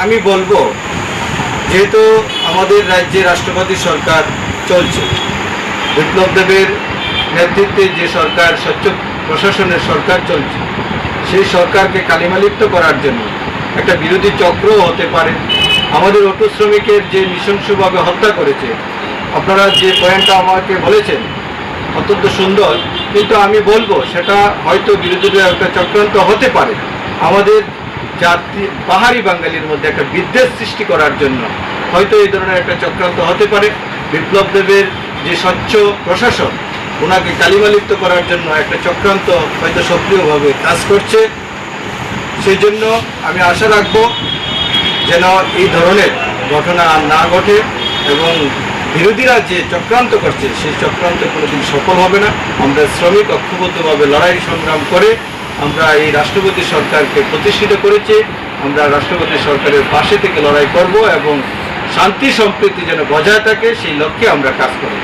আমি বলবো, যেহেতু আমাদের রাজ্যে রাষ্ট্রপতি সরকার চলছে, বিপ্লব দেবের নেতৃত্বে যে সরকার, স্বচ্ছ প্রশাসনের সরকার চলছে, সেই সরকারকে কালিমালিপ্ত করার জন্য একটা বিরোধী চক্রও হতে পারে। আমাদের অটো শ্রমিকের যে নৃশংসভাবে হত্যা করেছে, আপনারা যে পয়েন্টটা আমাকে বলেছেন অত্যন্ত সুন্দর, কিন্তু আমি বলবো সেটা হয়তো বিরোধীদের একটা চক্রান্ত হতে পারে। আমাদের জাতি পাহাড়ি বাঙালির মধ্যে একটা বিদ্বেষ সৃষ্টি করার জন্য হয়তো এই ধরনের একটা চক্রান্ত হতে পারে। বিপ্লব দেবের যে স্বচ্ছ প্রশাসন, ওনাকে কালিমালিপ্ত করার জন্য একটা চক্রান্ত হয়তো সক্রিয়ভাবে কাজ করছে। সেই জন্য আমি আশা রাখবো যেন এই ধরনের ঘটনা আর না ঘটে, এবং বিরোধীরা যে চক্রান্ত করছে সেই চক্রান্ত কোনোদিন সফল হবে না। আমরা শ্রমিক ঐক্যবদ্ধভাবে লড়াই সংগ্রাম করে আমরা এই রাষ্ট্রপতি সরকারকে প্রতিষ্ঠিত করেছি। আমরা রাষ্ট্রপতি সরকারের পাশে থেকে লড়াই করব এবং শান্তি সম্প্রীতি যেন বজায় থাকে সেই লক্ষ্যে আমরা কাজ করব।